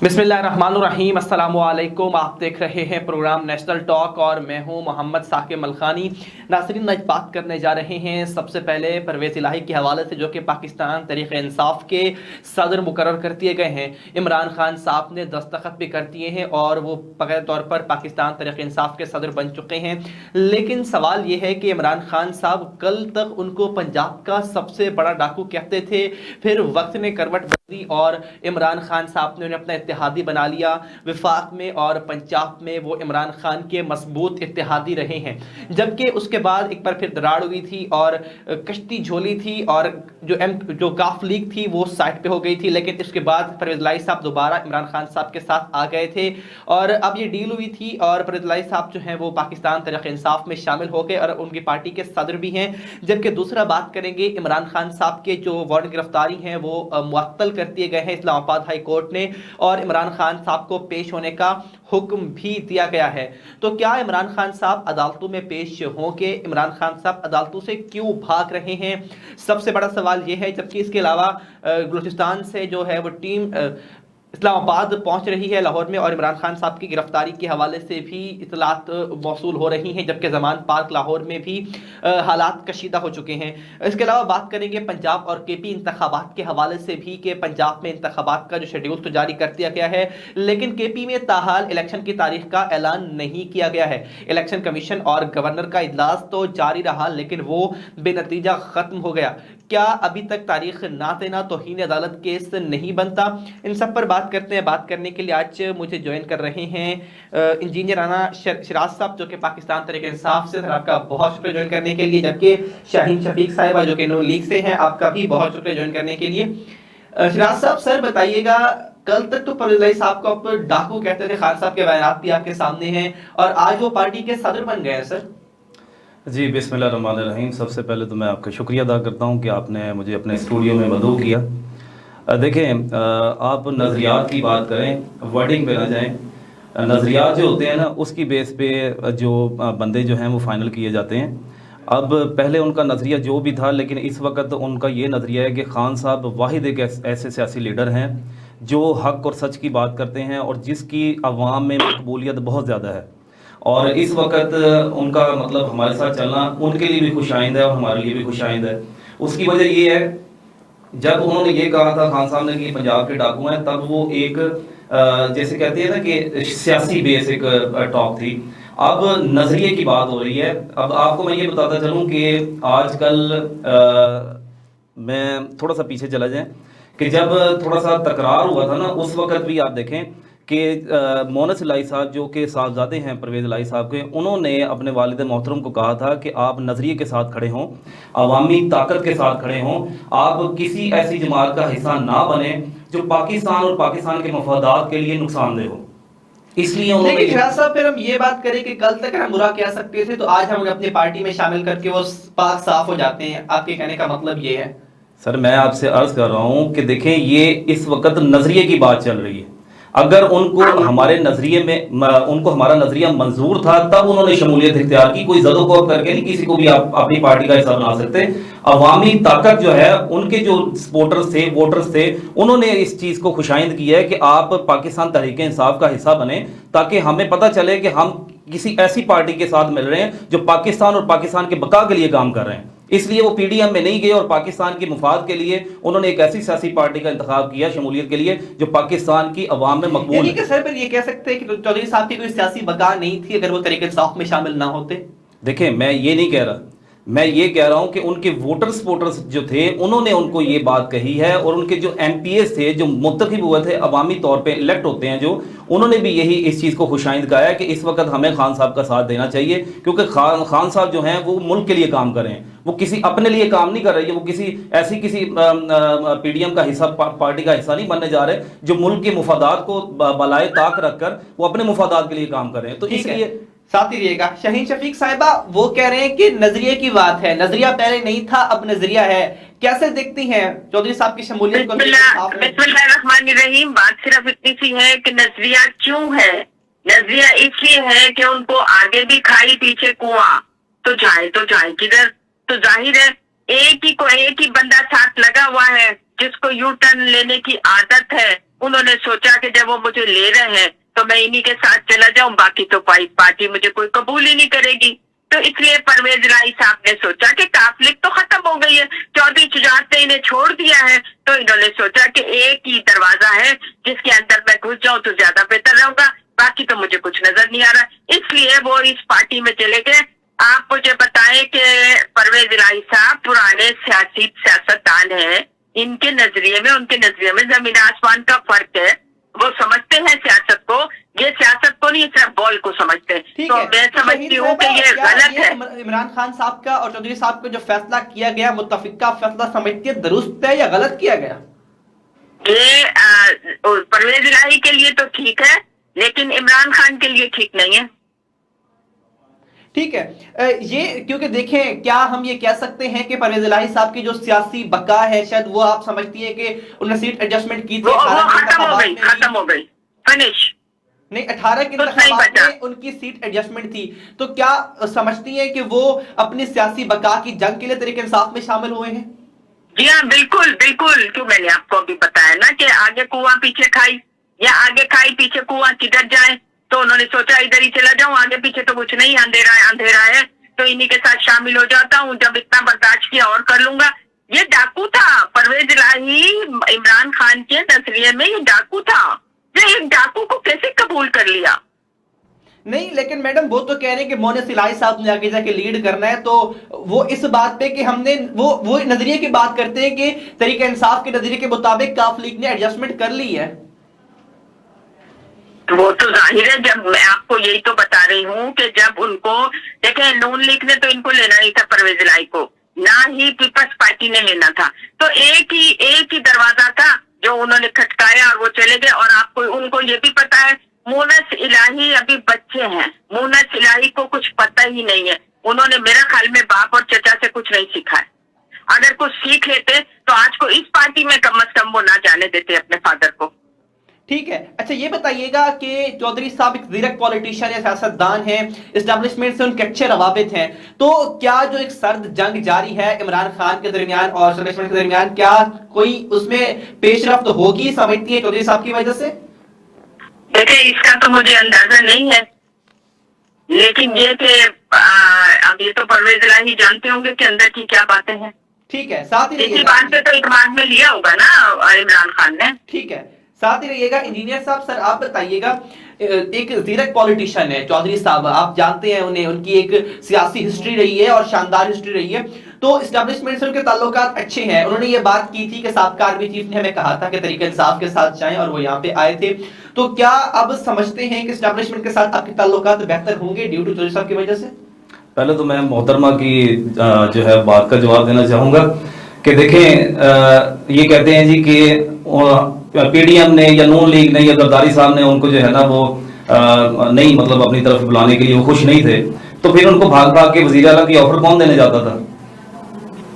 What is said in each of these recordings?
बिस्मिल्लाहिर्रहमानिर्रहीम अस्सलामु अलैकुम। आप देख रहे हैं प्रोग्राम नेशनल टॉक और मैं हूं मोहम्मद साकिब मलखानी। नाज़रीन, आज बात करने जा रहे हैं सबसे पहले परवेज़ इलाही के हवाले से, जो कि पाकिस्तान तहरीक-ए-इंसाफ के सदर मुकर्रर कर दिए गए हैं। इमरान खान साहब ने दस्तखत भी कर दिए हैं और वो बकायदा तौर पर पाकिस्तान तहरीक-ए-इंसाफ के सदर बन चुके हैं। लेकिन सवाल ये है कि इमरान खान साहब कल तक उनको पंजाब का सबसे बड़ा डाकू कहते थे, फिर वक्त ने करवट बदली और इमरान खान साहब ने उन्हें अपना इत्तेहादी बना लिया। विफाक में और पंजाब में वो इमरान खान के मजबूत इत्तेहादी रहे हैं। जबकि उसके बाद एक बार फिर दरार हुई थी और कश्ती झोली थी और जो काफ लीग थी वो साइड पे हो गई थी। लेकिन इसके बाद परवेज़ इलाही साहब दोबारा इमरान खान साहब के साथ आ गए थे और अब ये डील हुई थी और परवेज़ इलाही साहब जो हैं वो पाकिस्तान तहरीक-ए-इंसाफ में शामिल हो गए और उनकी पार्टी के सदर भी हैं। जबकि दूसरा बात करेंगे, इमरान खान साहब के जो वारंट गिरफ्तारी हैं वो मुअत्तल कर दिए गए हैं इस्लामाबाद हाई कोर्ट ने और इमरान खान साहब को पेश होने का हुक्म भी दिया गया है। तो क्या इमरान खान साहब अदालतों में पेश होंगे? इमरान खान साहब अदालतों से क्यों भाग रहे हैं? सबसे बड़ा सवाल यह है। जबकि इसके अलावा बलूचिस्तान से जो है वो टीम इस्लामाबाद पहुंच रही है लाहौर में और इमरान खान साहब की गिरफ्तारी के हवाले से भी इतलात मौसूल हो रही हैं। जबकि ज़मान पार्क लाहौर में भी हालात कशीदा हो चुके हैं। इसके अलावा बात करेंगे पंजाब और केपी इंतखाबात के हवाले से भी कि पंजाब में इंतखाबात का जो शेड्यूल तो जारी कर दिया गया है, लेकिन केपी में ताहाल इलेक्शन की तारीख का ऐलान नहीं किया गया है। इलेक्शन कमीशन और गवर्नर का इजलास तो जारी रहा लेकिन वो बेनतीजा ख़त्म हो गया। क्या अभी तक तारीख ना देना तौहीन अदालत केस नहीं बनता? इन सब पर बात करते हैं। बात करने के लिए आज मुझे ज्वाइन कर रहे हैं इंजीनियर राना शिराज साहब, जो कि पाकिस्तान तहरीक-ए-इंसाफ से। आपका बहुत शुक्रिया ज्वाइन करने के लिए। जबकि शाहीन शफीक साहिबा जो कि नून लीग से हैं, आपका भी बहुत शुक्रिया ज्वाइन करने के लिए। शिराज साहब, सर बताइएगा, कल तक तो परवेज़ इलाही साहब को आप डाकू कहते थे, खान साहब के बयानात भी आपके सामने हैं और आज वो पार्टी के सदर बन गए हैं। सर जी, बिस्मिल्लाहिर्रहमानिर्रहीम। सबसे पहले तो मैं आपका शुक्रिया अदा करता हूँ कि आपने मुझे अपने स्टूडियो में मदऊ किया। देखें, आप नज़रियात की बात करें, वर्डिंग पे ना जाएं। नज़रियात जो होते हैं ना, उसकी बेस पे जो बंदे जो हैं वो फ़ाइनल किए जाते हैं। अब पहले उनका नज़रिया जो भी था, लेकिन इस वक्त उनका ये नज़रिया है कि ख़ान साहब वाहिद एक ऐसे सियासी लीडर हैं जो हक़ और सच की बात करते हैं और जिसकी अवाम में मकबूलियत बहुत ज़्यादा है। और इस वक्त उनका मतलब हमारे साथ चलना उनके लिए भी खुशाइंद है और हमारे लिए भी खुशाइंद है। उसकी वजह ये है, जब उन्होंने ये कहा था खान साहब ने कि पंजाब के डाकू हैं, तब वो एक जैसे कहते हैं ना कि सियासी बेस एक टॉक थी। अब नज़रिए की बात हो रही है। अब आपको मैं ये बताता चलूँ कि आजकल मैं थोड़ा सा पीछे चला जाएं कि जब थोड़ा सा तकरार हुआ था ना, उस वक्त भी आप देखें कि मोनस इलाही साहब जो कि साहबजादे हैं परवेज़ इलाही साहब के, उन्होंने अपने वालिद मोहतरम को कहा था कि आप नज़रिए के साथ खड़े हों, अवामी ताकत के साथ खड़े हों, आप किसी ऐसी जमात का हिस्सा ना बने जो पाकिस्तान और पाकिस्तान के मफादात के लिए नुकसानदेह हो। इसलिए उन्होंने साहब, फिर हम ये बात करें कि कल तक हम बुरा कह सकते थे, तो आज हम अपनी पार्टी में शामिल करके वो पाक साफ हो जाते हैं। आपके कहने का मतलब ये है? सर, मैं आपसे अर्ज कर रहा हूँ कि देखें, ये इस वक्त नज़रिए की बात चल रही है। अगर उनको हमारे नजरिए में उनको हमारा नजरिया मंजूर था, तब उन्होंने शमूलियत इख्तियार की। कोई जदो को करके नहीं किसी को भी आप अपनी पार्टी का हिस्सा बना सकते। अवामी ताकत जो है, उनके जो सपोर्टर्स थे, वोटर्स थे, उन्होंने इस चीज को खुशाइंद किया है कि आप पाकिस्तान तहरीक इंसाफ का हिस्सा बने, ताकि हमें पता चले कि हम किसी ऐसी पार्टी के साथ मिल रहे हैं जो पाकिस्तान और पाकिस्तान के बका के लिए काम कर रहे हैं। इसलिए वो पीडीएम में नहीं गए और पाकिस्तान के मुफाद के लिए उन्होंने एक ऐसी सियासी पार्टी का इंतखाब किया शमूलियत के लिए जो पाकिस्तान की अवाम में मकबूल है। सर, फिर ये कह सकते हैं कि चौधरी साहब की कोई सियासी बका नहीं थी अगर वो तहरीक-ए-इंसाफ में शामिल ना होते? देखें, मैं ये नहीं कह रहा, मैं ये कह रहा हूं कि उनके वोटर्स वोटर्स जो थे उन्होंने उनको ये बात कही है और उनके जो एमपीएस थे जो मुंतखब हुए थे, अवामी तौर पे इलेक्ट होते हैं, जो उन्होंने भी यही इस चीज़ को खुशाइंद कहा है कि इस वक्त हमें खान साहब का साथ देना चाहिए, क्योंकि खान साहब जो हैं वो मुल्क के लिए काम कर रहे हैं। वो किसी अपने लिए काम नहीं कर रहे हैं, वो किसी पीडीएम का हिस्सा, पार्टी का हिस्सा नहीं बनने जा रहे, जो मुल्क के मुफादात को बलाए ताक रखकर वो अपने मुफादात के लिए काम कर रहे हैं। तो इसलिए साथ ही रहिएगा। शाहीन शफीक साहिबा, वो कह रहे हैं कि नजरिए की बात है, नजरिया पहले नहीं था, अब नजरिया है। कैसे देखती हैं चौधरी साहब की शमूलियत को? बिस्मिल्लाहिर्रहमानिर्रहीम। बात सिर्फ इतनी सी है कि नजरिया क्यों है? नजरिया इसलिए है कि उनको आगे भी खाई पीछे कुआं, तो जाए किधर? तो जाहिर है एक ही बंदा साथ लगा हुआ है जिसको यू टर्न लेने की आदत है, उन्होंने सोचा कि जब वो मुझे ले रहे हैं तो मैं इन्हीं के साथ चला जाऊं, बाकी तो पार्टी मुझे कोई कबूल ही नहीं करेगी। तो इसलिए परवेज इलाही साहब ने सोचा कि काफलिक तो खत्म हो गई है, चौधरी शुजात ने इन्हें छोड़ दिया है, तो इन्होंने सोचा कि एक ही दरवाजा है जिसके अंदर मैं घुस जाऊं तो ज्यादा बेहतर रहूंगा, बाकी तो मुझे कुछ नजर नहीं आ रहा, इसलिए वो इस पार्टी में चले गए। आप मुझे बताएं कि परवेज इलाही साहब पुराने सियासतदान हैं, इनके नजरिए में, उनके नजरिए में जमीन आसमान का फर्क है। वो समझते हैं सियासत को, ये सियासत को नहीं, सिर्फ बॉल को समझते हैं। तो मैं समझती हूँ कि ये गलत है। इमरान खान साहब का और चौधरी साहब का जो फैसला किया गया, मुत्तफिका फैसला समझती है दुरुस्त है या गलत किया गया? ये परवेज इलाही के लिए तो ठीक है, लेकिन इमरान खान के लिए ठीक नहीं है। ठीक है, ये क्योंकि देखें, क्या हम ये कह सकते हैं कि परवेज इलाही साहब की जो सियासी बका है, शायद वो आप समझती है कि उन्होंने सीट एडजस्टमेंट की थी, वो खत्म हो गई, फिनिश। नहीं, 18 के इंतखाबात में उनकी सीट एडजस्टमेंट थी, तो क्या समझती हैं कि वो अपनी सियासी बका की जंग के लिए तरीके इंसाफ में शामिल हुए हैं? जी हाँ, बिल्कुल बिल्कुल। क्यों, मैंने आपको अभी बताया ना कि आगे कुआं पीछे खाई, या आगे खाई पीछे कुआं, किधर जाए? तो उन्होंने सोचा इधर ही चला जाऊं, आगे पीछे तो कुछ नहीं, अंधेरा है, तो इन्हीं के साथ शामिल हो जाता हूं, जब इतना बर्दाश्त किया और कर लूंगा। ये डाकू था परवेज इलाही, इमरान खान के नजरिए में ये डाकू था। ये एक डाकू को कैसे कबूल कर लिया? नहीं, लेकिन मैडम वो तो कह रहे हैं कि मोहनिस इलाही साहब ने आगे जाके लीड करना है, तो वो इस बात पे कि हमने वो नजरिए की बात करते हैं कि तरीके इंसाफ के नजरिए के मुताबिक काफ लीग ने एडजस्टमेंट कर ली है। वो तो जाहिर है, जब मैं आपको यही तो बता रही हूँ कि जब उनको देखें, नून लीग ने तो इनको लेना नहीं था परवेज इलाही को, ना ही पीपल्स पार्टी ने लेना था, तो एक ही दरवाजा था जो उन्होंने खटकाया और वो चले गए। और आपको उनको ये भी पता है, मोहनिस इलाही अभी बच्चे हैं, मोहनिस इलाही को कुछ पता ही नहीं है, उन्होंने मेरा ख्याल में बाप और चचा से कुछ नहीं सीखा है। अगर कुछ सीख लेते तो आज को इस पार्टी में कम से कम वो ना जाने देते अपने फादर को। ठीक है, अच्छा ये बताइएगा कि चौधरी साहब एक जीरक पॉलिटिशियन या सियासतदान हैं, एस्टैब्लिशमेंट से उनके अच्छे रवाबित हैं, तो क्या जो एक सर्द जंग जारी है इमरान खान के दरमियान और एस्टैब्लिशमेंट के दरमियान, क्या कोई उसमें पेशरफ्त होगी समझती है चौधरी साहब की वजह से? देखिए, इसका तो मुझे अंदाजा नहीं है, लेकिन ये कि अब ये तो परवेज इलाही जानते होंगे कि अंदर की क्या बातें हैं। ठीक है, साथ ही इसी बात पे तो इकबाल में लिया होगा ना इमरान खान ने। ठीक है, साथ ही रहिएगा। इंजीनियर साहब, सर आप बताइएगा, एक जीरक पॉलिटिशियन है चौधरी साहब, आप जानते हैं उन्हें, उनकी एक सियासी हिस्ट्री रही है और शानदार हिस्ट्री रही है, तो एस्टैब्लिशमेंट से उनके ताल्लुकात अच्छे हैं। उन्होंने ये बात की थी कि साबका आर्मी चीफ ने हमें कहा था कि तरीके इंसाफ के साथ जाएं, और वो यहाँ पे आए थे, तो क्या अब समझते हैं कि एस्टैब्लिशमेंट के साथ आपके ताल्लुकात बेहतर होंगे ड्यू टू चौधरी साहब की वजह से? पहले तो मैं मोहतरमा की जो है बात का जवाब देना चाहूँगा कि देखें, ये कहते हैं जी कि पीडीएम ने या नून लीग ने या जरदारी साहब ने उनको जो है ना वो नहीं, मतलब अपनी तरफ बुलाने के लिए वो खुश नहीं थे, तो फिर उनको भाग भाग के वजीर आला की ऑफर कौन देने जाता था?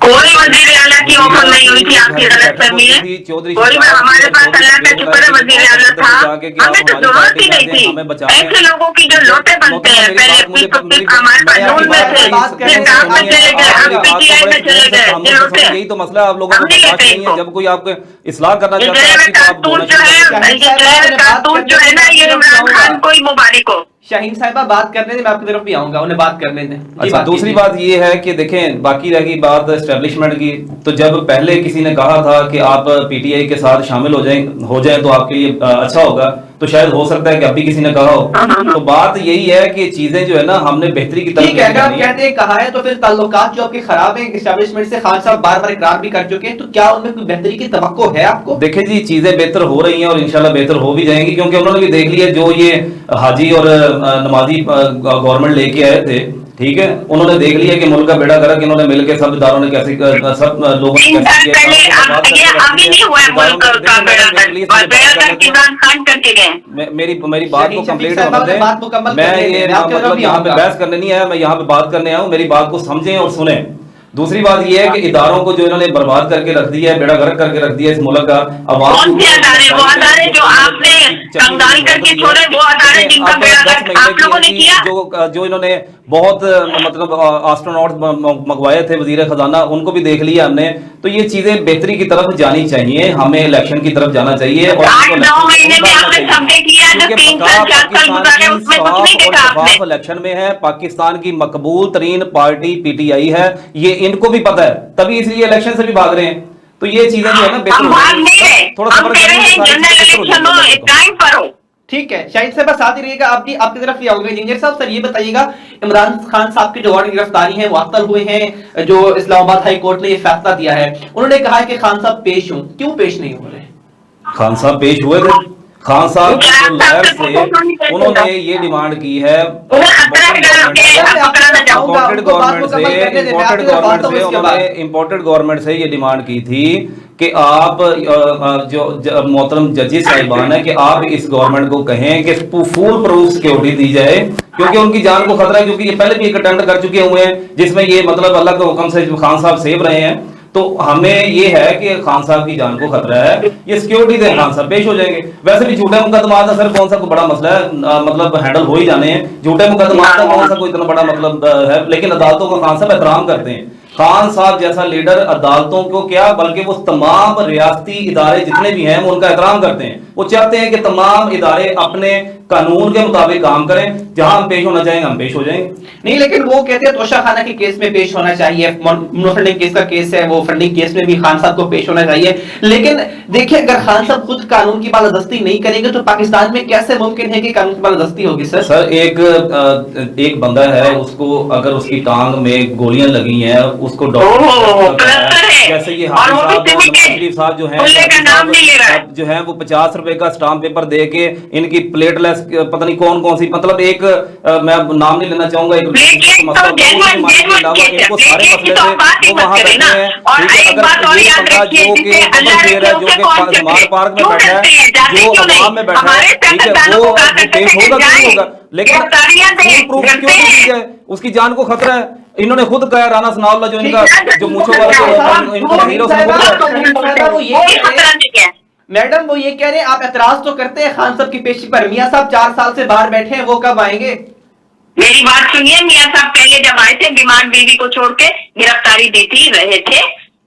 कोई वजीर आला की ऑफर नहीं हुई थी, आपकी गलतफहमी है। कोई, हमारे पास अल्लाह का शुक्र है वजीर आला था, हमें तो जरूरत ही नहीं थी ऐसे लोगों की जो लोटे बनते हैं। पहले हमारे पास नून में थे, फिर काम में चले गए, अब पीटीआई में चले गए, लोटे। यही तो मसला आप लोगों को बर्दाश्त नहीं है। जब कोई आपको इस्लाह करना चाहता है तो आप कारतूस जो है ना, ये इमरान खान को ही मुबारक हो। शाहीन साहिबा बात करने दें, मैं आपकी तरफ भी आऊंगा, उन्हें बात करने दें। अच्छा, दूसरी बात ये है कि देखें, बाकी रह गई बात एस्टेब्लिशमेंट की, तो जब पहले किसी ने कहा था कि आप पीटीआई के साथ शामिल हो जाएं तो आपके लिए अच्छा होगा, तो शायद हो सकता है कि अभी किसी ने कहा हो। तो बात यही है कि चीजें जो है ना, हमने बेहतरी की तरफ, ठीक है, अगर आप कहते हैं कहा है तो फिर ताल्लुकात जो आपके खराब हैं एस्टेब्लिशमेंट से, खान साहब बार बार इकरार भी कर चुके हैं, तो क्या उनमें कोई बेहतरी की तवक्को है आपको? देखिए जी, चीजें बेहतर हो रही हैं और इंशाल्लाह बेहतर हो भी जाएंगी, क्योंकि उन्होंने भी देख लिया जो ये हाजी और नमाजी गवर्नमेंट लेके आए थे, ठीक है, उन्होंने देख लिया कि मुल्क का बेड़ा गर्क इन्होंने मिलकर सब इदारों ने कैसे, सब लोगों ने कैसे मेरी बात को कंप्लीट होने दें। मैं ये मतलब यहाँ पे बहस करने नहीं आया, मैं यहाँ पे बात करने आया हूँ, मेरी बात को समझें और सुने। दूसरी बात ये है कि इदारों को जो इन्होंने बर्बाद करके रख दिया है, बेड़ा गर्क करके रख दिया है इस मुल्क का, कौन से अदारे? वो अदारे जो आपने कंगाल करके छोड़े वो अदालत जिनका बेड़ा आप लोगों ने किया। जो इन्होंने बहुत मतलब एस्ट्रोनॉट मंगवाए थे वजीर खजाना, उनको भी देख लिया हमने। तो ये चीजें बेहतरी की तरफ जानी चाहिए, हमें इलेक्शन की तरफ जाना चाहिए। और 8-9 महीने में आपने समझे किया जो 3 साल 4 साल गुजारे उसमें कुछ नहीं देखा आपने। इलेक्शन में है, पाकिस्तान की मकबूल तरीन पार्टी पीटीआई है, ये इनको भी पता है, तभी इसलिए इलेक्शन से भी भाग रहे हैं। तो ये चीजें जो है ना बेहतर थोड़ा सबर। ठीक है शाहिद साहब साथ ही रहिएगा, आप भी आपकी तरफ ही आओगे। इंजीनियर साहब सर ये बताइएगा, इमरान खान साहब की जो और गिरफ्तारी है मुअत्तल हुए हैं, जो इस्लामाबाद हाई कोर्ट ने ये फैसला दिया है, उन्होंने कहा है कि खान साहब पेश हों, क्यों पेश नहीं हो रहे? खान साहब पेश हुए थे। खान साहब लहर से उन्होंने ये डिमांड की है इम्पोर्टेड गवर्नमेंट से ये डिमांड की थी कि आप जो मोहतरम जजेस साहिबान है कि आप इस गवर्नमेंट को कहें कि फुल प्रूफ सिक्योरिटी दी जाए, क्योंकि उनकी जान को खतरा है, क्योंकि ये पहले भी एक अटेम्प्ट कर चुके हुए हैं जिसमें ये मतलब अल्लाह के हुक्म से खान साहब सेव रहे हैं। तो हमें ये है कि खान साहब की जान को खतरा है, ये सिक्योरिटी दे, खान साहब पेश हो जाएंगे। वैसे भी झूठे मुकदमा था सर, कौन सा कोई बड़ा मसला है, मतलब हैंडल हो ही जाने हैं। झूठे मुकदमा का कौन सा कोई इतना बड़ा मतलब है, लेकिन अदालतों का खान साहब एहतराम करते हैं। खान साहब जैसा लीडर अदालतों को क्या बल्कि वो तमाम रियासती इदारे जितने भी हैं वो उनका एहतराम करते हैं। वो चाहते हैं कि तमाम इदारे अपने कानून के मुताबिक काम करें, जहां हम पेश होना चाहेंगे हम पेश हो जाएंगे। नहीं लेकिन वो कहते हैं तोशा खाना के केस में पेश होना चाहिए, फंडिंग केस का केस है, वो फंडिंग केस में भी खान साहब को पेश होना चाहिए। लेकिन देखिए अगर खान साहब खुद कानून की बालादस्ती नहीं करेंगे तो पाकिस्तान में कैसे मुमकिन है कि कानून की बालादस्ती होगी? सर एक बंदा है, उसको अगर उसकी टांग में गोलियां लगी हैं, उसको डॉक्टर जैसे ये शरीफ साहब जो है वो 50 रुपए का स्टाम्प पेपर दे के इनकी प्लेटलेस पता नहीं कौन कौन सी, मतलब एक मैं नाम नहीं लेना चाहूंगा, एक इनको सारे मसले से वो वहां बैठे हैं। अगर ये बंदा जो कि स्मार्ट पार्क में बैठा है, जो अवाम में बैठा है, ठीक है, वो पेश होगा कि नहीं होगा, लेकिन प्रूफ क्यों नहीं दी जाए? उसकी जान को खतरा है। इन्होंने खुद कहा, राना सनाउल्लाह जो इनका जो मूंछों वाला इनका हीरो मैडम वो ये कह रहे हैं आप एतराज तो करते हैं खान साहब की पेशी पर, मियां साहब 4 साल से बाहर बैठे हैं, वो कब आएंगे? मेरी बात सुनिए, मियां साहब पहले जब आए थे बीमार बीवी को छोड़ के गिरफ्तारी देती रहे थे,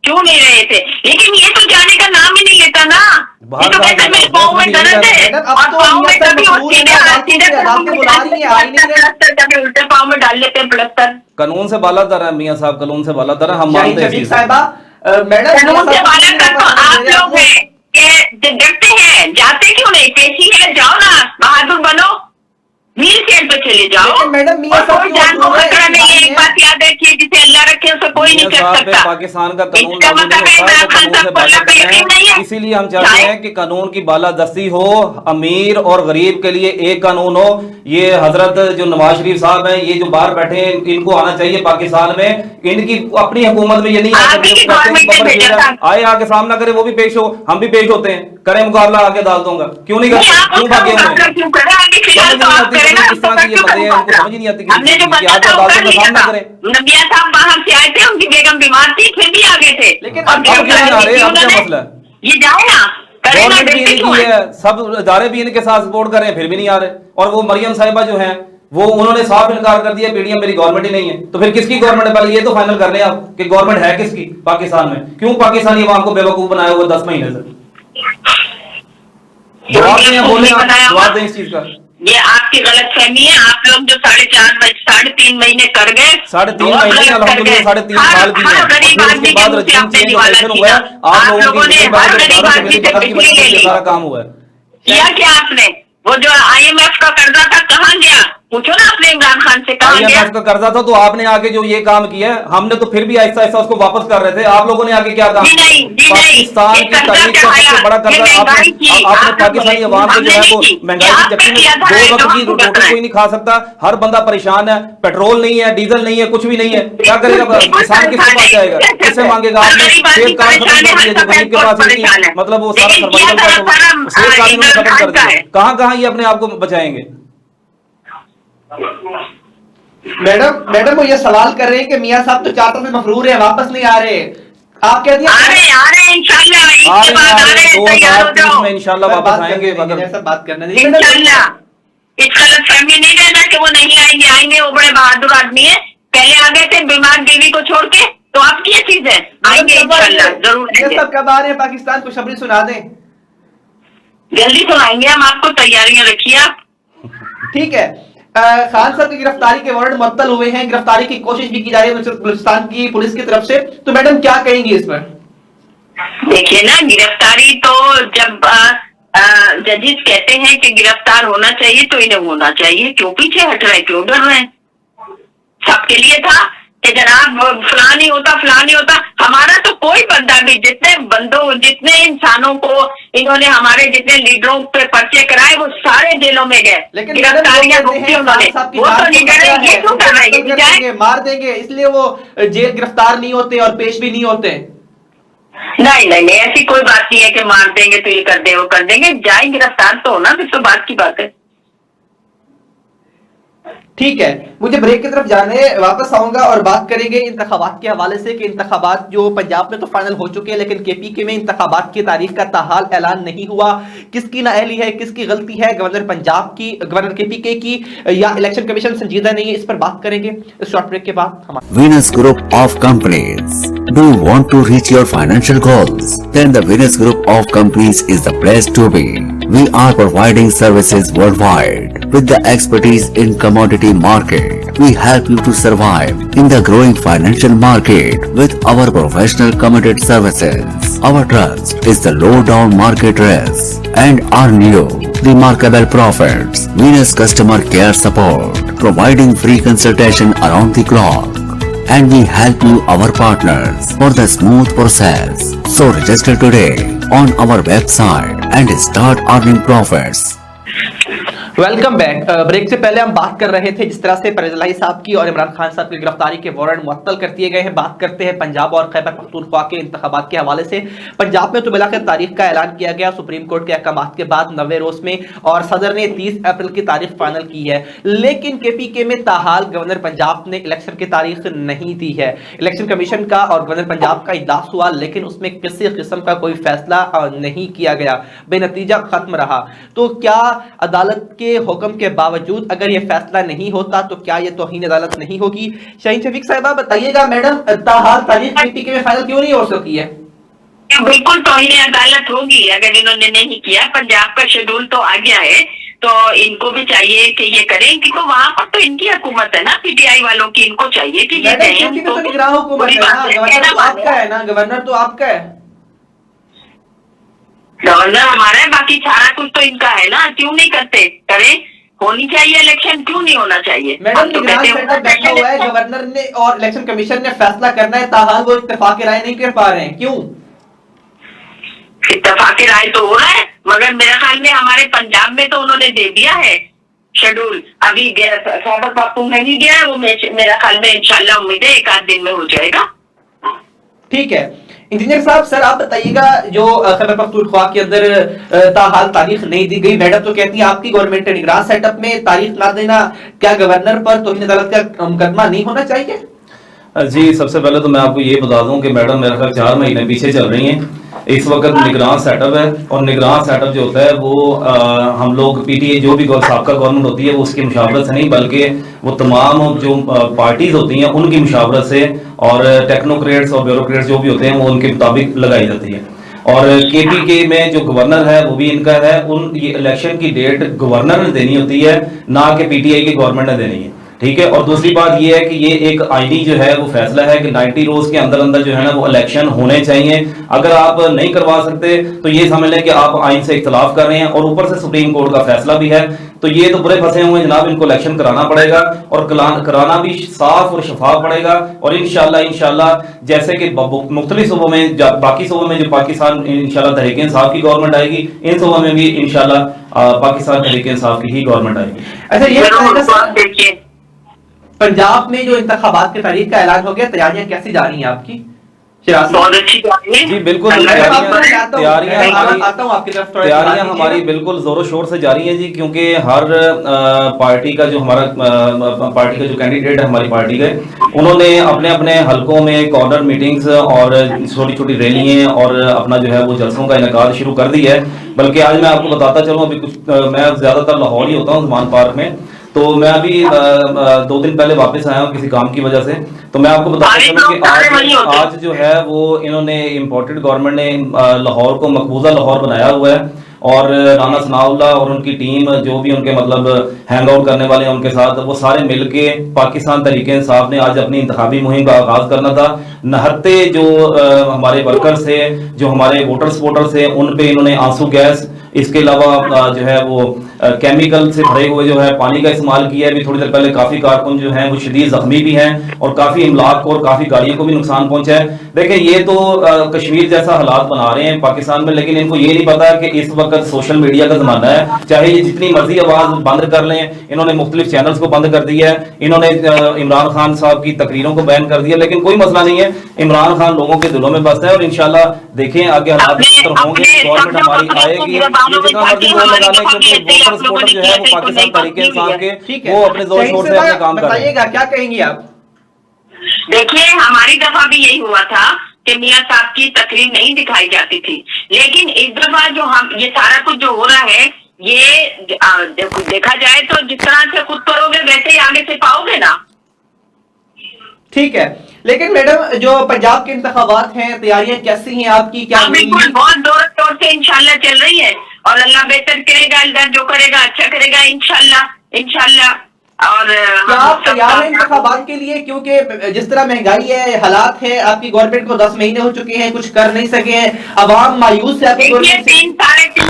क्यों नहीं रहे थे? लेकिन ये तो जाने का नाम ही नहीं लेता ना। ये तो कहते मेरे पाँव में दर्द है और पाँव में कभी सीधे उल्टे पाँव में डाल लेते हैं प्लस्तर। कानून से बालातर है मियां साहब, कानून से बालातर है, हम मानते हैं साहिबा। मैडम कानून से बालातर तो आप लोग हैं कि डरते हैं, जाते क्यों नहीं? पेशी है, जाओ ना, बहादुर बनो, मील सेल पे चले जाओ। मैडम कोई जान को खतरा नहीं है, एक बात याद रखिए, जिसे अल्लाह रखे उसे कोई नहीं कर सकता। पाकिस्तान का कानून नहीं है, इसीलिए हम चाहते हैं कि कानून की बालादस्ती हो, अमीर और गरीब के लिए एक कानून हो। ये हजरत जो नवाज शरीफ साहब हैं, ये जो बाहर बैठे हैं, इनको आना चाहिए पाकिस्तान में। इनकी अपनी हुकूमत में ये नहीं आए आके सामना करे, वो भी पेश हो, हम भी पेश होते हैं, करें मुकाबला आगे अदालतों का, क्यों नहीं करते? क्यों भागे हुए? किस तरह के ये बंदे हैं, उनको समझ ही नहीं आती कि आप अदालतों में सामना करें। नबिया साहब बाहर से आए थे, उनकी बेगम बीमार थी, फिर भी आ गए थे। लेकिन अब क्यों नहीं आ रहे? अब क्या मसला है? ये जाओ ना, गवर्नमेंट भी इनकी है, सब इदारे भी इनके साथ सपोर्ट कर रहे हैं, फिर भी नहीं आ रहे। और वो मरियम साहिबा जो हैं, वो उन्होंने साफ इनकार कर दिया, पीडीएम मेरी गवर्नमेंट ही नहीं है। तो फिर किसकी गवर्नमेंट है? पहले ये तो फाइनल कर लें आप कि गवर्नमेंट है किसकी पाकिस्तान में। क्यों पाकिस्तानी अवाम को बेवकूफ बनाया हुआ 10 महीने से? जवाब दें, बोले, जवाब दें इस चीज का। ये आपकी गलतफहमी है। आप लोग जो 3.5 महीने कर गए, 3.5 महीने अल्हम्दुलिल्लाह 3.5 साल की है। उसके बाद रजीम चेंज ऑपरेशन हुआ है, आप लोगों की सारा काम हुआ है। किया क्या आपने? वो जो IMF का कर्जा था कहाँ गया? पूछो ना अपने इमरान खान से, कहाँ गया? IMF का कर्जा था तो आपने आके जो ये काम किया, हमने तो फिर भी ऐसा ऐसा उसको वापस कर रहे थे। आप लोगों ने आके क्या काम? पाकिस्तान की तारीख का सबसे बड़ा कर्जा आपने पाकिस्तानी अवाम को जो है वो महंगाई की चक्की में 2 वक्त की रोटी कोई नहीं खा सकता, हर बंदा परेशान है, पेट्रोल नहीं है, डीजल नहीं है, कुछ भी नहीं है, क्या करेगा किसान? किसके पास जाएगा, किससे मांगेगा? आपने सेब कार्ड खत्म कर दिया, जो गरीब के पास मतलब वो सारा सर्वाइवल का सेब कार्ड इन्होंने खत्म कर दिया। कहाँ ये अपने आप को बचाएंगे? मैडम वो ये सवाल कर रहे हैं कि मियां साहब तो 4 साल से मफरूर है, वापस नहीं आ रहे, आप कह दिए आ रहे हैं इंशाल्लाह, ईद के बाद आ रहे हैं, तैयार हो जाओ। में इंशाल्लाह वापस आएंगे। बात करने दीजिए। इंशाल्लाह इस गलत फहमी नहीं रहना कि वो नहीं आएंगे, आएंगे, वो बड़े बहादुर आदमी है, पहले आ गए थे बीमार बीवी को छोड़ के, तो आप क्या चीज है, आएंगे इंशाल्लाह जरूर आएंगे। सब कब आ रहे हैं पाकिस्तान, खुशखबरी सुना दें। जल्दी सुनाएंगे हम आपको, तैयारियां रखिए आप। ठीक है। खान साहब की गिरफ्तारी के वारंट मुअत्तल हुए हैं, गिरफ्तारी की कोशिश भी की जा रही है बलूचिस्तान की पुलिस की तरफ से, तो मैडम क्या कहेंगी इस पर? देखिए ना, गिरफ्तारी तो जब जजेस कहते हैं कि गिरफ्तार होना चाहिए तो इन्हें होना चाहिए, क्यों पीछे हट रहे, क्यों डर रहे हैं? सबके लिए था कि जनाब फलां नहीं होता, फलां नहीं होता। हमारा तो कोई बंदा भी, जितने बंदों, जितने इंसानों को इन्होंने, हमारे जितने लीडरों पे पर्चे कराए, वो सारे जेलों में गए, लेकिन गिरफ्तारियां रोकी उन्होंने। वो तो नहीं कर रहे, ये क्यों कर रहे हैं? मार देंगे इसलिए वो जेल गिरफ्तार नहीं होते और पेश भी नहीं होते। नहीं नहीं नहीं, ऐसी कोई बात नहीं है कि मार देंगे तो ये कर दे, वो कर देंगे, जाए गिरफ्तार तो होना, फिर तो बात की बात है। ठीक है, मुझे ब्रेक की तरफ जाने, वापस आऊंगा और बात करेंगे इंतखाबात के हवाले से कि इंतखाबात जो पंजाब में तो फाइनल हो चुके हैं, लेकिन केपीके में इंतखाबात की तारीख का ताहाल ऐलान नहीं हुआ। किसकी नाअहली है, किसकी गलती है, गवर्नर पंजाब की, गवर्नर केपीके की, या इलेक्शन कमीशन संजीदा नहीं है, इस पर बात करेंगे इस शॉर्ट ब्रेक के बाद। Venus Group of Companies. Do you want to reach your financial goals? Then the Venus Group of Companies is the place to be. We are providing services worldwide with the expertise in commodity market. We help you to survive in the growing financial market with our professional committed services. Our trust is the low down market risk and our new remarkable profits. Venus customer care support, providing free consultation around the clock. And we help you, our partners, for the smooth process. So register today on our website and start earning profits. Welcome back. Break से पहले हम बात कर रहे थे जिस तरह से परवेज इलाही साहब की और इमरान खान साहब की गिरफ्तारी के वारंट मुअत्तल कर दिए गए हैं। बात करते हैं पंजाब और खैबर पख्तूनख्वा के इंतखाबात के हवाले से। पंजाब में तो बिलाखिर तारीख का ऐलान किया गया सुप्रीम कोर्ट के अहकाम के बाद 90 रोज में, और सदर ने 30 अप्रैल की तारीख फाइनल की है। लेकिन केपीके में ताहाल गवर्नर पंजाब ने इलेक्शन की तारीख नहीं दी है। इलेक्शन कमीशन का और गवर्नर पंजाब का इजलास हुआ, लेकिन उसमें किसी किस्म का कोई फैसला नहीं किया गया, बेनतीजा खत्म रहा। तो क्या अदालत के हुक्म के बावजूद अगर यह फैसला नहीं होता तो क्या यह तौहीन अदालत नहीं होगी? शाहीन शफीक साहिबा बताइएगा, मैडम ताहाल तारीख केपीके में फाइनल क्यों नहीं हो सकी है? बिल्कुल तौहीन अदालत होगी अगर इन्होंने नहीं किया। पंजाब का शेड्यूल तो आ गया है, तो इनको भी चाहिए कि ये करें, क्योंकि वहां पर तो इनकी हुकूमत है ना, पीटीआई वालों की। इनको चाहिए कि ये करें। तो निगरान हुकूमत है ना, गवर्नर तो आपका है ना, गवर्नर तो आपका है, गवर्नर हमारा है, बाकी सारा कुछ तो इनका है ना। क्यों नहीं करते? करें, होनी चाहिए इलेक्शन, क्यों नहीं होना चाहिए? मैडम निगरान सेटअप बैठा हुआ है, गवर्नर ने और इलेक्शन कमीशन ने फैसला करना है, ताहाल वो इत्तेफाक राय नहीं कर पा रहे हैं, क्यों? इत्तेफाक राय तो हो रहा है, मगर मेरे ख्याल में हमारे पंजाब में तो उन्होंने दे दिया है शेड्यूल। अभी खैबर पख्तूनख्वा नहीं गया है वो, मेरा ख्याल में इंशाल्लाह उम्मीद है एक आध दिन में हो जाएगा। ठीक है इंजीनियर साहब, सर आप बताइएगा, जो खैबर पख्तूनख्वा के अंदर ताहाल तारीख नहीं दी गई, मैडम तो कहती है आपकी गवर्नमेंट है, निगरान सेटअप में तारीख ना देना, क्या गवर्नर पर तौहीन अदालत का मुकदमा नहीं होना चाहिए? जी, सबसे पहले तो मैं आपको ये बता दूं कि मैडम मेरा ख्याल 4 महीने पीछे चल रही हैं। इस वक्त निगरान सेटअप है, और निगरान सेटअप जो होता है वो हम लोग पीटीआई जो भी साबका गवर्नमेंट होती है वो उसकी मुशावरत से नहीं, बल्कि वो तमाम जो पार्टीज होती हैं उनकी मुशावरत से, और टेक्नोक्रेट्स और ब्यूरोक्रेट्स जो भी होते हैं वो उनके मुताबिक लगाई जाती है। और केपीके में जो गवर्नर है वो भी इनका है, ये इलेक्शन की डेट गवर्नर ने देनी होती है, ना कि पीटीआई की गवर्नमेंट ने देनी है। ठीक है, और दूसरी बात ये है कि ये एक आईनी जो है वो फैसला है कि 90 रोज के अंदर अंदर जो है ना वो इलेक्शन होने चाहिए। अगर आप नहीं करवा सकते तो ये समझ लें कि आप आइन से इख्तलाफ कर रहे हैं, और ऊपर से सुप्रीम कोर्ट का फैसला भी है, तो ये तो बुरे फंसे हुए जनाब, इनको इलेक्शन कराना पड़ेगा, और कराना भी साफ और शफाफ पड़ेगा। और इंशाल्लाह जैसे कि मुख्तलिफ सूबों में, बाकी सूबों में जो पाकिस्तान इंशाल्लाह तहरीक इंसाफ की गवर्नमेंट आएगी, इन सूबों में भी इंशाल्लाह पाकिस्तान तहरीक इंसाफ की ही गवर्नमेंट आएगी। अच्छा, ये देखिए पंजाब में जो इंतखाबात की तारीख का ऐलान हो गया, तैयारियां कैसी जा रही हैं आपकी? बहुत अच्छी बात है जी बिल्कुल, तैयारियां हमारी बिल्कुल जोरों शोर से जारी है जी, क्योंकि हर पार्टी का जो हमारा पार्टी का जो कैंडिडेट है हमारी पार्टी के, उन्होंने अपने अपने हलकों में कॉर्नर मीटिंग्स और छोटी छोटी रैलियां और अपना जो है वो जलसों का इनकार शुरू कर दिया है। बल्कि आज मैं आपको बताता चलूं, अभी कुछ मैं ज्यादातर लाहौर ही होता हूँ ज़मान पार्क में, तो मैं अभी 2 दिन पहले वापस आया हूँ किसी काम की वजह से। तो मैं आपको बताता चलूं कि आज जो है वो इन्होंने इम्पोर्टेड गवर्नमेंट ने लाहौर को मकबूजा लाहौर बनाया हुआ है, और राना सनाउल्लाह और उनकी टीम जो भी उनके मतलब हैंग आउट करने वाले हैं उनके साथ, वो सारे मिलके पाकिस्तान तहरीक इंसाफ ने आज अपनी इंतखाबी मुहिम का आगाज करना था। नहत्ते जो हमारे वर्कर्स थे, जो हमारे वोटर्स थे, उन पे इन्होंने आंसू गैस, इसके अलावा जो है वो केमिकल से भरे हुए जो है पानी का इस्तेमाल किया है। अभी थोड़ी देर पहले काफी कारकुन जो हैं वो शदीद जख्मी भी हैं, और काफी इमलाक को और काफी गाड़ियों को भी नुकसान पहुंचा है। देखिए ये तो कश्मीर जैसा हालात बना रहे हैं पाकिस्तान में, लेकिन इनको ये नहीं पता कि इस वक्त सोशल मीडिया का जमाना है। चाहे ये जितनी मर्जी आवाज बंद कर लें, इन्होंने मुख्तलिफ चैनल्स को बंद कर दिया है, इन्होंने इमरान खान साहब की तकरीरों को बैन कर दिया, लेकिन कोई मसला नहीं है, इमरान खान लोगों के दिलों में बसता है। और इंशाल्लाह देखें आगे हालात बेहतर होंगे, गवर्नमेंट हमारी आएगी, जितना मर्जी जोर लगा लें, क्योंकि वोटर सपोर्टर जो है वो पाकिस्तान तहरीक इंसाफ के वो अपने जोर शोर से अपने काम कर रहे हैं। क्या कहेंगी आप? देखिए हमारी दफा भी यही हुआ था कि मियां साहब की तकरीर नहीं दिखाई जाती थी, लेकिन इस दफा जो हम ये सारा कुछ जो हो रहा है, ये देखा जाए तो जिस तरह से खुद करोगे वैसे ही आगे से पाओगे ना। ठीक है, लेकिन मैडम जो पंजाब के इंतखाबात हैं, तैयारियां कैसी हैं आपकी? क्या बिल्कुल बहुत जोर शोर से इंशाल्लाह चल रही है, और अल्लाह बेहतर करेगा, अल्लाह जो करेगा अच्छा करेगा इंशाल्लाह। और क्या आप तैयार हैं इंतखाबात के लिए? क्योंकि जिस तरह महंगाई है, हालात है, आपकी गवर्नमेंट को 10 महीने हो चुके हैं, कुछ कर नहीं सके हैं, अवाम मायूस है आपकी गवर्नमेंट से। 3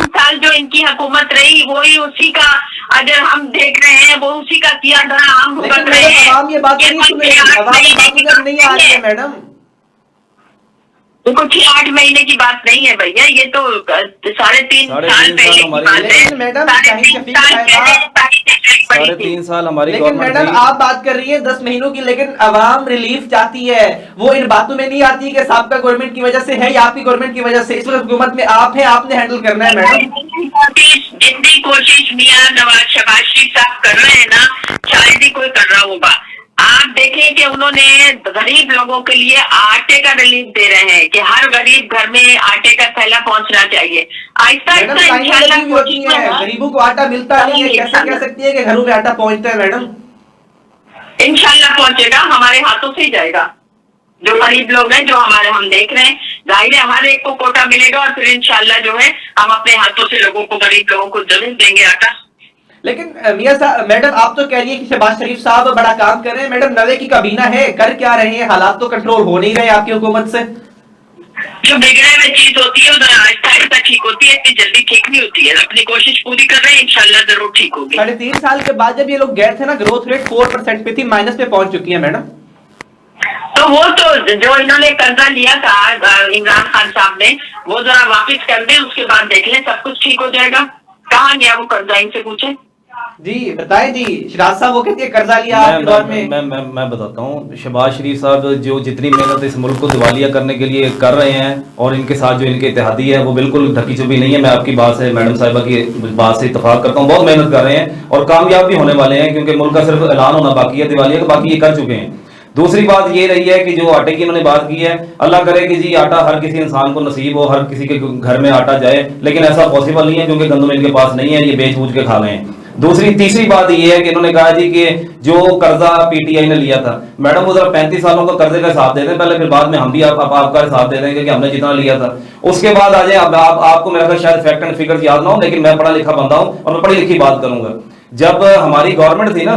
साल जो इनकी हुकूमत रही, वही उसी का अगर हम देख रहे हैं, वो उसी का किया धरा हम भुगत रहे हैं। अवाम ये बात नहीं सुन रही है, अवाम ये बात नहीं आ रही है मैडम। देखो 8 महीने की बात नहीं है भैया, ये तो 3.5 साल पहले की बात है। मैडम 3.5 साल हमारी, लेकिन मैडम आप बात कर रही है 10 महीनों की, लेकिन अवाम रिलीफ चाहती है, वो इन बातों में नहीं आती कि साहब गवर्नमेंट की वजह से है या आपकी गवर्नमेंट की वजह से। इस वक्त हुकूमत में आप हैं, आपने हैंडल करना है मैडम। जितनी कोशिश मियां नवाज शहबाज शरीफ साहब कर रहे हैं ना, शायद ही कोई कर रहा होगा। आप देखें कि उन्होंने गरीब लोगों के लिए आटे का रिलीफ दे रहे हैं कि हर गरीब घर में आटे का थैला पहुंचना चाहिए। आहिस्ता आहिस्ता इंशाल्लाह गरीबों को आटा मिलता नहीं है, कैसे कह सकती है कि घरों में आटा पहुंचता है मैडम? इंशाल्लाह पहुंचेगा, हमारे हाथों से ही जाएगा। जो गरीब लोग हैं, जो हम देख रहे हैं, जाहिर है हर एक को कोटा मिलेगा, और फिर इंशाल्लाह जो है हम अपने हाथों से लोगों को, गरीब लोगों को जरूर देंगे आटा। लेकिन मियां साहब, मैडम आप तो कह रही है कि शहबाज शरीफ साहब बड़ा काम कर रहे हैं, मैडम नवे की काबीना है, कर क्या रहे हैं? हालात तो कंट्रोल हो नहीं रहे आपकी हुकूमत से। जो बिगड़े हुए चीज होती है वो आहिस्ता आहिस्ता ठीक होती है, इतनी जल्दी ठीक नहीं होती है। अपनी कोशिश पूरी कर रहे हैं, इंशाल्लाह जरूर ठीक होगी। 3.5 साल के बाद जब ये लोग गए थे ना, ग्रोथ रेट 4% पे थी, माइनस पे पहुंच चुकी है मैडम। तो वो तो जो इन्होंने कर्जा लिया था इमरान खान साहब ने, वो जरा वापिस कर दें, उसके बाद देख लें, सब कुछ ठीक हो जाएगा। कहाँ गया वो कर्जा, इनसे पूछे जी, बताएं जी। शहबाज साहब वो कहते हैं कर्जा लिया आपके दौर में। मैं बताता हूँ, शहबाज शरीफ साहब जो जितनी मेहनत इस मुल्क को दिवालिया करने के लिए कर रहे हैं, और इनके साथ जो इनके इत्तेहादी है, वो बिल्कुल ढकी छुपी नहीं है। मैं आपकी बात से, मैडम साहिबा की बात से इत्तेफाक करता हूँ, बहुत मेहनत कर रहे हैं और कामयाब भी होने वाले हैं, क्योंकि मुल्क का सिर्फ ऐलान होना बाकी है दिवालिया का, बाकी ये कर चुके हैं। दूसरी बात ये रही है कि जो आटे की इन्होंने बात की है, अल्लाह करे कि जी आटा हर किसी इंसान को नसीब हो, हर किसी के घर में आटा जाए, लेकिन ऐसा पॉसिबल नहीं है, क्योंकि गंदम इनके पास नहीं है, ये बेच बूझ के खा रहे हैं। तीसरी बात ये है कि इन्होंने कहा जी कि जो कर्जा पीटीआई ने लिया था, मैडम वो जरा 35 सालों का कर्जे का हिसाब दे दें पहले, फिर बाद में हम भी आपका हिसाब दे देंगे कि हमने जितना लिया था। उसके बाद आ जाए, आपको मेरा ख्याल शायद फैक्ट एंड फिगर्स याद ना हो, लेकिन मैं पढ़ा लिखा बंदा हूं और मैं पढ़ी लिखी बात करूंगा। जब हमारी गवर्नमेंट थी ना,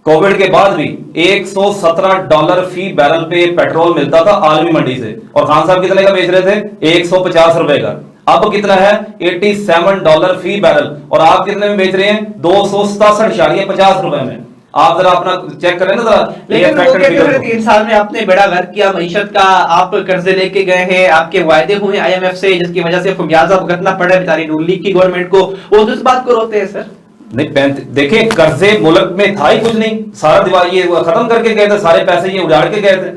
कोविड के बाद भी $117 फी बैरल पे पेट्रोल मिलता था आलमी मंडी से, और खान साहब कितने का बेच रहे थे? $150 का। अब कितना है? $87 फी बैरल, और आप कितने में बेच रहे हैं? $267.50 में। आप जरा अपना चेक करें ना जरा। लेकिन वो कहते हैं 3 साल में आपने बड़ा घर किया मईशत का, आप कर्जे लेके गए हैं, आपके वायदे हुए IMF से, जिसकी वजह से खुमियाजा भुगतना पड़ा बेचारी नून लीग की गवर्नमेंट को, वो तो इस बात को रोते हैं सर। नहीं, देखिए कर्जे मुल्क में था ही कुछ नहीं, सारा दिवाली ये खत्म करके गए थे, सारे पैसे ये उजाड़ के गए थे।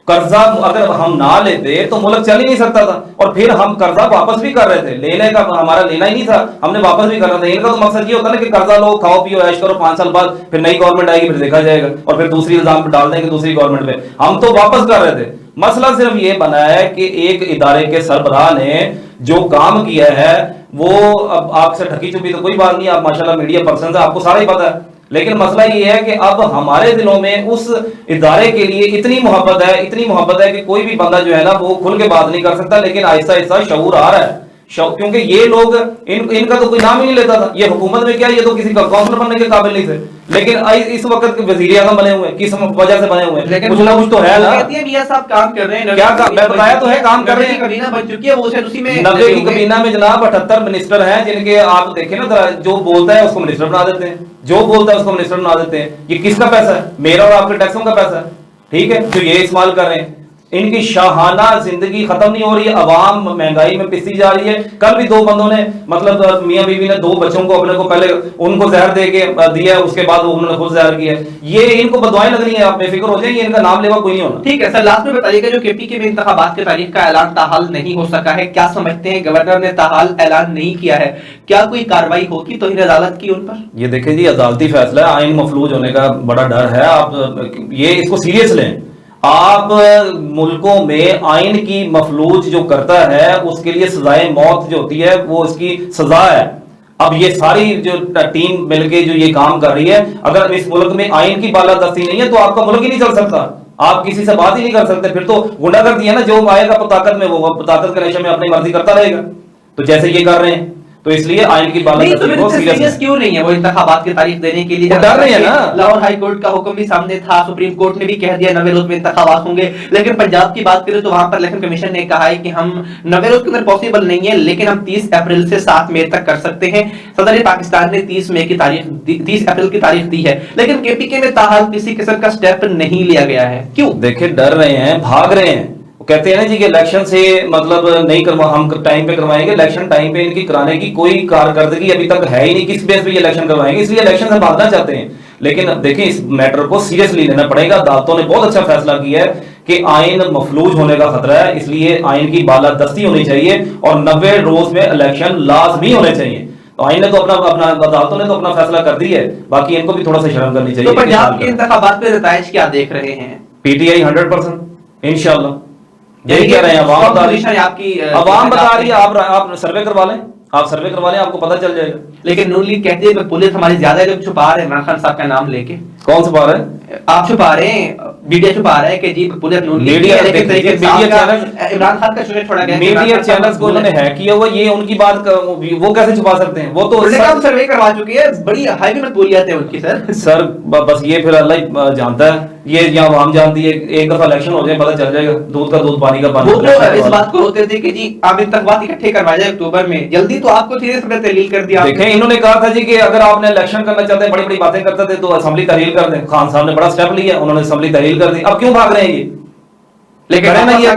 कर्जा अगर हम ना लेते तो मुल्क चल ही नहीं सकता था, और फिर हम कर्जा वापस भी कर रहे थे, लेने का हमारा लेना ही नहीं था, हमने वापस भी कर रहा था। इनका तो मकसद ये होता है कि कर्जा लो, खाओ पियो, ऐश करो, 5 साल बाद फिर नई गवर्नमेंट आएगी, फिर देखा जाएगा, और फिर दूसरी इल्जाम डाल देंगे दूसरी गवर्नमेंट पे। हम तो वापस कर रहे थे। मसला सिर्फ ये बना है कि एक इदारे के सरबराह ने जो काम किया है वो, अब आपसे ढकी छुपी तो कोई बात नहीं, आप माशाल्लाह मीडिया पर्सन है, आपको सारा ही पता है, लेकिन मसला ये है कि अब हमारे दिलों में उस इदारे के लिए इतनी मोहब्बत है कि कोई भी बंदा जो है ना वो खुल के बात नहीं कर सकता, लेकिन आहिस्ता आहिस्ता शऊर आ रहा है। क्योंकि ये लोग इनका तो कोई नाम ही नहीं लेता था, ये हुकूमत में क्या, ये तो किसी काउंसलर बनने के काबिल नहीं थे, लेकिन इस वक्त वजीर आजम बने हुए हैं, किस वजह से बने हुए हैं, लेकिन कुछ ना कुछ तो है ना। कहती है मियां साहब काम कर रहे हैं, क्या मैं बताया तो है, काम कर रहे हैं। कमीना बन चुकी है वो, उसी में 90 की कमीना में जनाब 78 मिनिस्टर हैं, जिनके आप देखें ना, जो बोलता है उसको मिनिस्टर बना देते हैं, जो बोलता है उसको मिनिस्टर बना देते हैं। ये किसका पैसा है? मेरा और आपके टैक्सों का पैसा है, ठीक है, जो ये इस्तेमाल कर रहे हैं। इनकी शाहाना जिंदगी खत्म नहीं हो रही है, अवाम महंगाई में पिसती जा रही है। कल भी 2 बंदों ने, मतलब मियां बीवी ने 2 बच्चों को अपने को पहले उनको जहर दे के दिया, उसके बाद उन्होंने खुद जहर किया। ये इनको बदवाएं लग रही है, आप बेफिक्र हो जाइए, इनका नाम लेवा कोई नहीं होना। ठीक है सर, लास्ट में बताइएगा, जो केपीके में इंतखाबात की तारीख का ऐलान ताहाल नहीं हो सका है, क्या समझते हैं? गवर्नर ने ताहाल ऐलान नहीं किया है, क्या कोई कार्रवाई होगी तौहीन अदालत की उन पर? ये देखें जी, अदालती फैसला है, आइन मफलूज होने का बड़ा डर है। आप ये इसको सीरियस लें। आप मुल्कों में आइन की मफलूज जो करता है उसके लिए सजाए मौत जो होती है वो इसकी सजा है। अब ये सारी जो टीम मिलके जो ये काम कर रही है, अगर इस मुल्क में आइन की बालादस्ती नहीं है तो आपका मुल्क ही नहीं चल सकता, आप किसी से बात ही नहीं कर सकते। फिर तो गुंडागर्दी है ना, जो आएगा ताकत में वो ताकत के नशे में अपनी मर्जी करता रहेगा, तो जैसे ये कर रहे हैं। तो इसलिए आइन की बालादस्ती को सीरियस क्यों नहीं है वो इंतखाबात की तारीख देने के लिए? डर रहे हैं ना। लाहौर हाई कोर्ट का हुक्म भी सामने था, सुप्रीम कोर्ट ने भी कह दिया 90 रोज में इंतखाबात होंगे, लेकिन पंजाब की बात करें तो वहां पर इलेक्शन कमीशन ने कहा है कि हम 90 रोज के अंदर पॉसिबल नहीं है, लेकिन हम 30 अप्रैल से 7 मई तक कर सकते हैं। सदर पाकिस्तान ने 30 अप्रैल की तारीख दी है, लेकिन केपीके में ताहाल किसी किस्म का स्टेप नहीं लिया गया है। क्यों? देखिए, डर रहे हैं, भाग रहे हैं। कहते हैं ना जी कि इलेक्शन से मतलब नहीं करवा, हम टाइम पे करवाएंगे, इलेक्शन टाइम पे इनकी कराने की कोई कारकर्दगी अभी तक है ही नहीं, किस बेस पे ये इलेक्शन करवाएंगे, इसलिए इलेक्शन से भागना चाहते हैं। लेकिन अब देखिए, इस मैटर को सीरियसली लेना पड़ेगा। अदालतों ने बहुत अच्छा फैसला किया है कि आइन मफलूज होने का खतरा है, इसलिए आइन की बालादस्ती होनी चाहिए और 90 रोज में इलेक्शन लाजमी होने चाहिए। तो आइन ने तो अपना अदालतों ने तो अपना फैसला कर दी है, बाकी इनको भी थोड़ा सा शर्म करनी चाहिए। तो पंजाब के इंतखाबात पे नताइज क्या देख रहे हैं? पीटीआई 100% इंशाल्लाह यही कह रहे हैं। अवाम बता रही है, अवाम बता रही है। आप सर्वे करवा लें, आपको पता चल जाएगा। लेकिन नून लीग कहती है पुलिस हमारी ज्यादा लोग छुपा रहे हैं इमरान खान साहब का नाम लेके। कौन छुपा रहे हैं? आप छुपा रहे हैं, मीडिया छुपा रहा है कि जी पुलिस नून लीग मीडिया चैनल इमरान खान का छोड़ा गया, मीडिया चैनल्स को उन्होंने हैक किया हुआ, ये उनकी बात वो कैसे छुपा सकते हैं? वो तो सर्वे करवा चुकी है, बड़ी हाईवे में बोलियां थे उनकी। सर बस ये फिर अल्लाह जानता है, ये यहाँ आवाम जानती है। एक दफा इलेक्शन हो जाए पता चल जाएगा, दूध का दूध पानी का पानी। वो तो इस बात को होते थे कि जी आप इंतखाबात इकट्ठे करवा जाए अक्टूबर में, जल्दी तो आपको सीरियस में तहलील कर दिया। देखें, इन्होंने कहा था जी कि अगर आपने इलेक्शन करना चाहते हैं, बड़ी बड़ी बातें करते थे, तो असेंबली तहलील कर दें। खान साहब ने बड़ा स्टेप लिया, उन्होंने असेंबली तहलील कर दी। अब क्यों भाग रहे हैं ये? लेकिन ना ये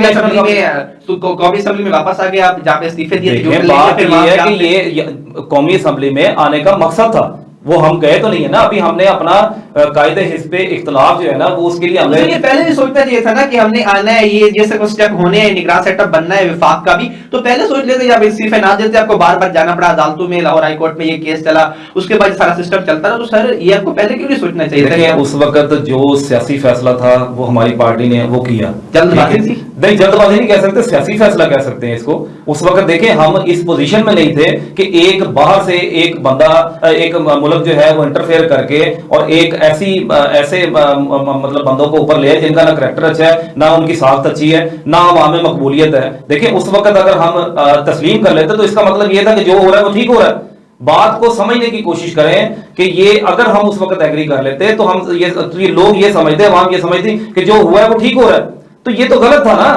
कौमी असेंबली में वापस आ गए आप, जहाँ पे इस्तीफे दिए। बात ये है कि ये कौमी असेंबली में आने का मकसद था, वो हम गए तो नहीं है ना। अभी हमने अपना कायदे हिस्से इख्तलाफ जो है ना वो उसके लिए हमने पहले भी सोचना चाहिए था ना कि हमने आना है, ये जैसे कुछ स्टेप होने हैं, निगरान सेटअप बनना है विफाक का भी, तो पहले सोच लेते। जब इस्तीफे ना देते, आपको बार बार जाना पड़ा अदालतों में, लाहौर हाई कोर्ट में ये केस चला, उसके बाद सारा सिस्टम चलता रहा, तो सर ये आपको पहले क्यों नहीं सोचना चाहिए था? उस वक्त जो सियासी फैसला था वो हमारी पार्टी ने वो किया। जल्दबाजी थी? नहीं, जल्दबाजी नहीं कह सकते, सियासी फैसला कह सकते हैं इसको। उस वक्त देखें, हम इस पोजीशन में नहीं थे कि एक बाहर से एक बंदा, एक मुल्क जो है वो इंटरफेयर करके और एक ऐसे मतलब बंदों को ऊपर ले जिनका ना करैक्टर अच्छा है, ना उनकी साख्त अच्छी है, ना अवाम में मकबूलियत है। देखिए, उस वक्त अगर हम तस्लीम कर लेते तो इसका मतलब ये था कि जो हो रहा है वो ठीक हो रहा है। बात को समझने की कोशिश करें कि ये अगर हम उस वक्त एग्री कर लेते तो हम ये लोग ये समझते, अवाम ये समझती कि जो हुआ है वो ठीक हो रहा है, तो ये तो गलत था ना।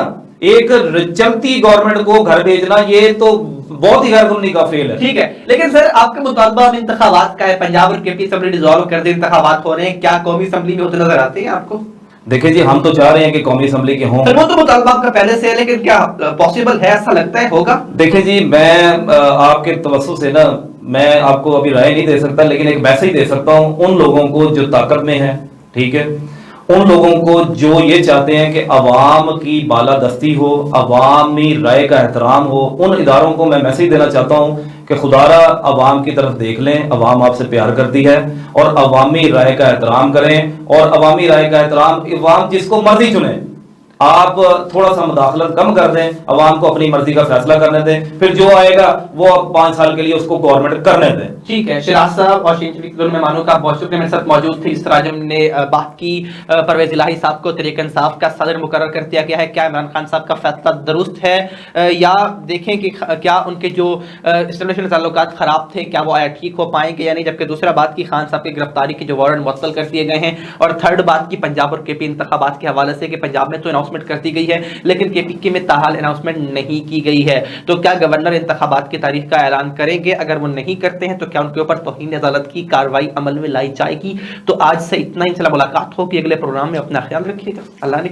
एक चलती गवर्नमेंट को घर भेजना ये तो बहुत ही गैरकानूनी का फेल है। ठीक है, लेकिन सर आपका मुतालबा इंतखाबात का है, पंजाब और केपी असेंबली डिसॉल्व कर दे, इंतखाबात हो रहे हैं, क्या कौमी असेंबली में होते नजर आते हैं आपको? देखिए जी, हम तो चाह रहे हैं कि कौमी असेंबली के हों। वो तो मुतालबा आपका पहले से है, लेकिन क्या पॉसिबल है, ऐसा लगता है होगा? देखिए जी, मैं आपके तवज्जो से ना, मैं आपको अभी राय नहीं दे सकता, लेकिन एक मैसेज दे सकता हूं उन लोगों को जो ताकत में है, ठीक है, उन लोगों को जो ये चाहते हैं कि अवाम की बालादस्ती हो, अवामी राय का एहतराम हो, उन इदारों को मैं मैसेज देना चाहता हूं कि खुदारा अवाम की तरफ देख लें, अवाम आपसे प्यार करती है और अवामी राय का एहतराम करें। और अवामी राय का एहतराम, अवाम जिसको मर्जी चुने, आप थोड़ा सा मुदाखलत कम कर दें, अवाम को अपनी मर्जी का फैसला करने दें, फिर जो आएगा वो 5 साल के लिए उसको गवर्नमेंट करने दें। ठीक है, शिराज साहब और मैं मानूं का बहुत शुक्रिया, मेरे साथ मौजूद थे। इस तरह हमने बात की परवेज इलाही साहब को तहरीक इंसाफ का सदर मुकर्रर कर दिया गया है। क्या इमरान खान साहब का फैसला दुरुस्त है या देखें कि क्या उनके जो एस्टेब्लिशमेंट ताल्लुकात खराब थे, क्या वो आया ठीक हो पाएंगे या नहीं। जबकि दूसरा बात की खान साहब की गिरफ्तारी की जो वारंट मुअत्तल कर दिए गए हैं। और थर्ड बात की पंजाब और केपी इंतखाबात के हवाले से कि पंजाब में तो अनाउंसमेंट कर दी गई है लेकिन केपीके में ताहाल अनाउंसमेंट नहीं की गई है। तो क्या गवर्नर इंतखाबात की तारीख का ऐलान करेंगे? अगर वो नहीं करते हैं तो क्या उनके ऊपर तौहीन अदालत की कार्रवाई अमल में लाई जाएगी? तो आज से इतना ही, इंशाल्लाह मुलाकात होगी अगले प्रोग्राम में। अपना ख्याल रखिएगा। अल्लाह ने